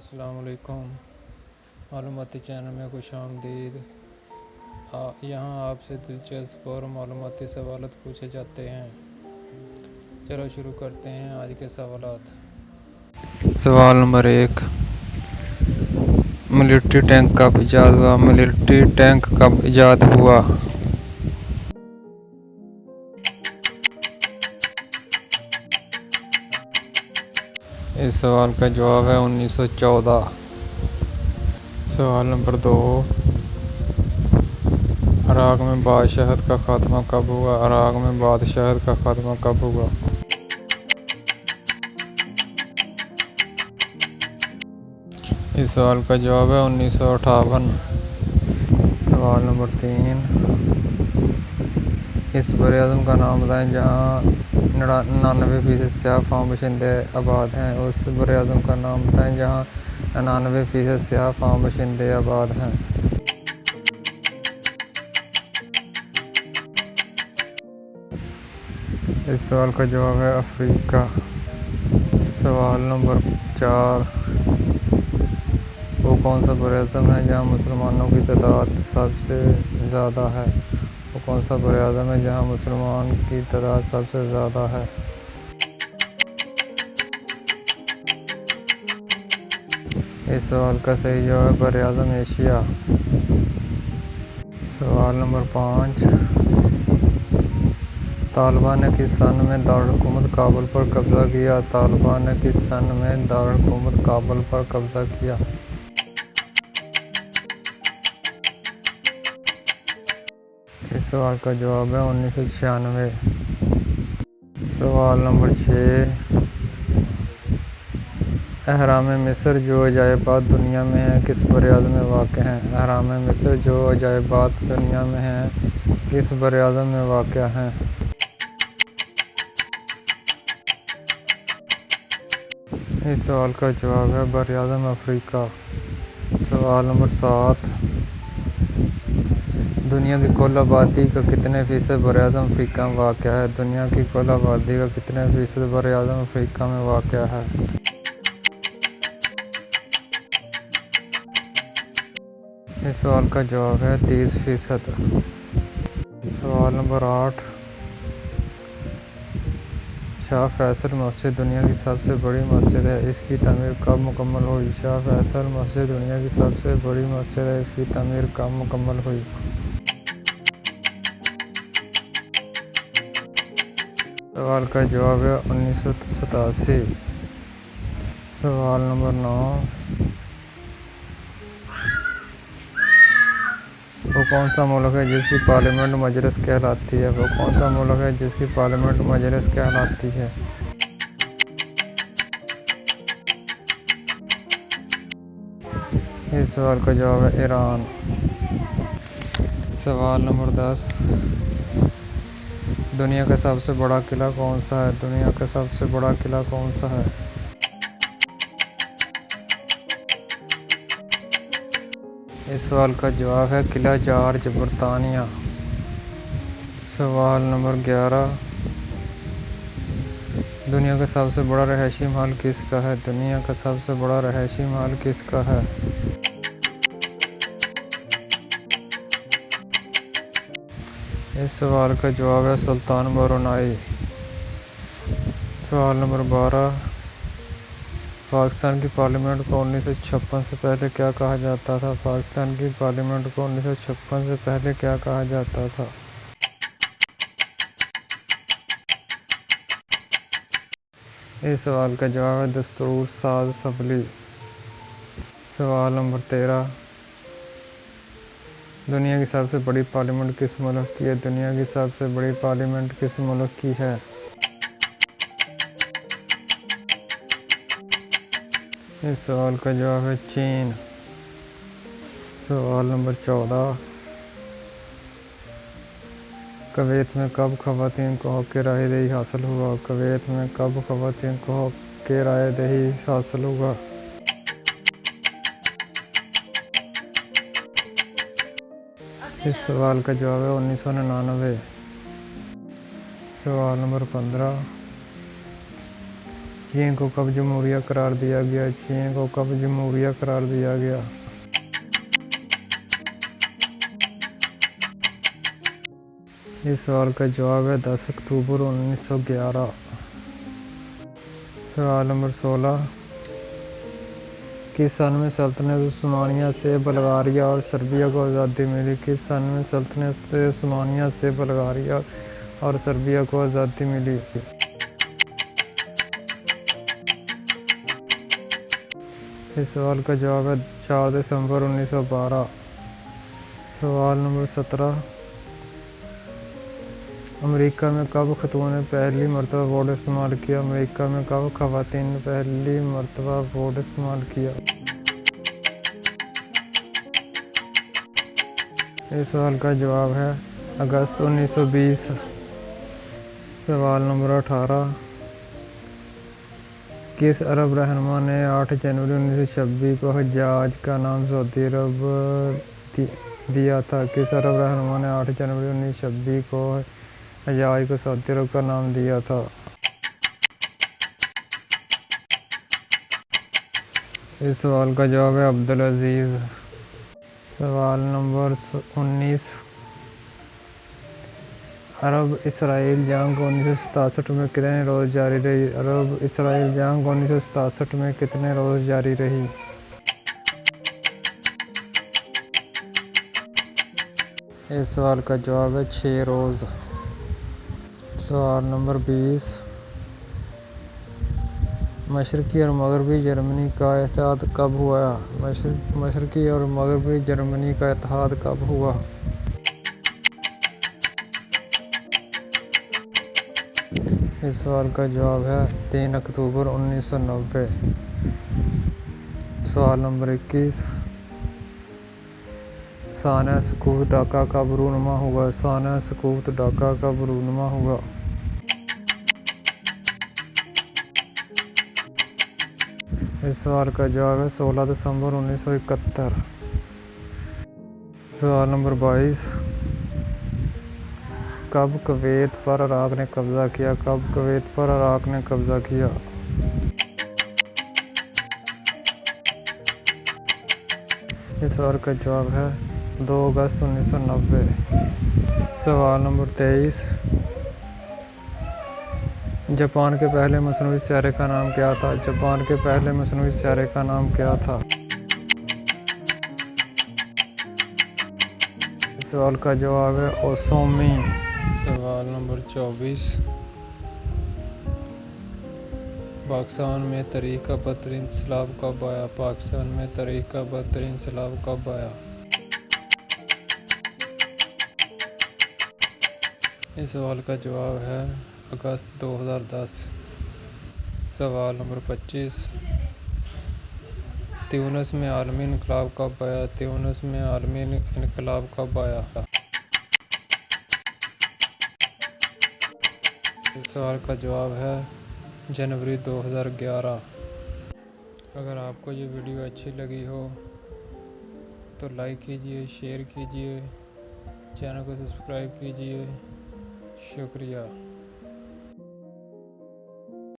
अस्सलाम वालेकुम। मालूमाती चैनल में खुश आमदीद। यहाँ आपसे दिलचस्प और मालूमाती सवाल पूछे जाते हैं। चलो शुरू करते हैं आज के सवालात। सवाल नंबर 1, मिलिट्री टैंक कब ईजाद हुआ? मिलिट्री टैंक कब ईजाद हुआ? इस सवाल का जवाब है 1914। सवाल नंबर 2, इराक़ में बादशाहत का खात्मा कब हुआ? इराक़ में बादशाहत का खात्मा कब हुआ? इस सवाल का जवाब है 1958। सवाल नंबर 3, इस बरे-ए-आज़म का नाम बताएं जहाँ 99% स्याह फार्म बाशिंदे आबाद हैं। उस बरे-ए-आज़म का नाम बताएं जहाँ 99% स्याह फार्म बाशिंदे आबाद हैं। इस सवाल का जवाब है अफ्रीका। सवाल नंबर 4, वो कौन सा बरे-ए-आज़म है जहाँ मुसलमानों की तादाद सबसे ज़्यादा है? वो कौन सा बरे-ए-आज़म है जहाँ मुसलमान की तादाद सबसे ज़्यादा है? इस सवाल का सही जवाब है बरे-ए-आज़म एशिया। सवाल नंबर 5, तालिबान ने किस सन में दारुल-हुकूमत काबुल पर कब्ज़ा किया? तालिबान ने किस सन में दारुल-हुकूमत काबुल पर कब्ज़ा किया? इस सवाल का जवाब है 1996। सवाल नंबर 6, अहराम मिस्र जो अजायबात दुनिया में हैं किस बरे-ए-आज़म में वाक़ हैं? अहराम मिस्र जो अजायबात दुनिया में हैं किस बरे-ए-आज़म में वाक़ हैं? इस सवाल का जवाब है बरे-ए-आज़म अफ्रीका। सवाल नंबर 7, दुनिया की कुल आबादी का कितने फ़ीसद बरे-ए-आज़म अफ्रीका में वाक़ है? दुनिया की कुल आबादी का कितने फ़ीसद बरे-ए-आज़म अफ्रीका में वाक़ है? इस सवाल का जवाब है 30%। सवाल नंबर 8, शाह फैसल मस्जिद दुनिया की सबसे बड़ी मस्जिद है, इसकी तामीर कब मुकम्मल हुई? शाह फैसल मस्जिद दुनिया की सबसे बड़ी मस्जिद है, इसकी तामीर कब मुकम्मल हुई? सवाल का जवाब है 1987। सवाल नंबर 9, वो कौन सा मुल्क है जिसकी पार्लियामेंट मजलिस कहलाती है? वो कौन सा मुल्क है जिसकी पार्लियामेंट मजलिस कहलाती है? इस सवाल का जवाब है ईरान। सवाल नंबर 10, दुनिया का सबसे बड़ा किला कौन सा है? दुनिया का सबसे बड़ा किला कौन सा है? इस सवाल का जवाब है किला जार्ज बरतानिया। सवाल नंबर 11, दुनिया का सबसे बड़ा रहायशी महल किसका है? दुनिया का सबसे बड़ा रहायशी महल किसका है? इस सवाल का जवाब है सुल्तान ब्रुनाई। सवाल नंबर 12, पाकिस्तान की पार्लियामेंट को 1956 से पहले क्या कहा जाता था? पाकिस्तान की पार्लियामेंट को 1956 से पहले क्या कहा जाता था? इस सवाल का जवाब है दस्तूर साज असम्बली। सवाल नंबर 13, दुनिया की सबसे बड़ी पार्लियामेंट किस मुल्क की है? दुनिया की सबसे बड़ी पार्लियामेंट किस मुल्क की है? इस सवाल का जवाब है चीन। सवाल नंबर 14, कुवैत में कब ख़वातीन को हक़ रायदही हासिल हुआ? कुवैत में कब ख़वातीन को हक़ रायदही हासिल हुआ? इस सवाल का जवाब है 1999। सवाल नंबर 15, चीन को कब जमहूरिया करार दिया गया? चीन को कब जमहूरिया करार दिया गया? इस सवाल का जवाब है 10 अक्टूबर 1911। सवाल नंबर 16, किस सन में सल्तनत उस्मानिया से बल्गारिया और सर्बिया को आज़ादी मिली? किस सन में सल्तनत उस्मानिया से बल्गारिया और सर्बिया को आज़ादी मिली? इस सवाल का जवाब है 4 दिसंबर 1912। सवाल नंबर 17, अमेरिका में कब ख़तून ने पहली मरतबा वोट इस्तेमाल किया? अमेरिका में कब ख़वातीन ने पहली मरतबा वोट इस्तेमाल किया? इस सवाल का जवाब है अगस्त 1920। सवाल नंबर 18, किस अरब रहनुमा ने 8 जनवरी 1926 को हज्जाज का नाम सऊदी अरब दिया था? किस अरब रहनुमा ने 8 जनवरी 1926 को हज्जाज को सऊदी अरब का नाम दिया था? इस सवाल का जवाब है अब्दुल अजीज़। सवाल नंबर 19, अरब इसराइल जंग 1967 में कितने रोज़ जारी रही? अरब इसराइल जंग 1967 में कितने रोज़ जारी रही? इस सवाल का जवाब है 6 रोज़। सवाल नंबर 20, मशरक़ी और मगरबी जर्मनी का इत्तेहाद कब हुआ? मशरक़ी और मगरबी जर्मनी का इत्तेहाद कब हुआ? इस सवाल का जवाब है 3 अक्टूबर 1990। सवाल नंबर 21, साना सकूत ढाका कब रूनुमा हुआ? साना सकूत ढाका कब रूनुमा हुआ? इस सवाल का जवाब है 16 दिसंबर 1971। सवाल नंबर 22, कब कुवैत पर इराक़ ने कब्ज़ा किया? कब कुवैत पर इराक़ ने कब्ज़ा किया? इस सवाल का जवाब है 2 अगस्त 1990। सवाल नंबर 23, जापान के पहले मसनूई सियारे का नाम क्या था? जापान के पहले मसनूई सियारे का नाम क्या था? इस सवाल का जवाब है ओसोमी। सवाल नंबर 24, पाकिस्तान में तहरीक बदर इंकलाब कब आया? पाकिस्तान में तहरीक बदर इंकलाब कब आया? इस सवाल का जवाब है अगस्त 2010। सवाल नंबर 25, त्यूनिस में आलमी इनकलाब कब आया? त्यूनिस में आलमी इनकलाब कब आया? इस सवाल का जवाब है जनवरी 2011। अगर आपको ये वीडियो अच्छी लगी हो तो लाइक कीजिए, शेयर कीजिए, चैनल को सब्सक्राइब कीजिए। शुक्रिया।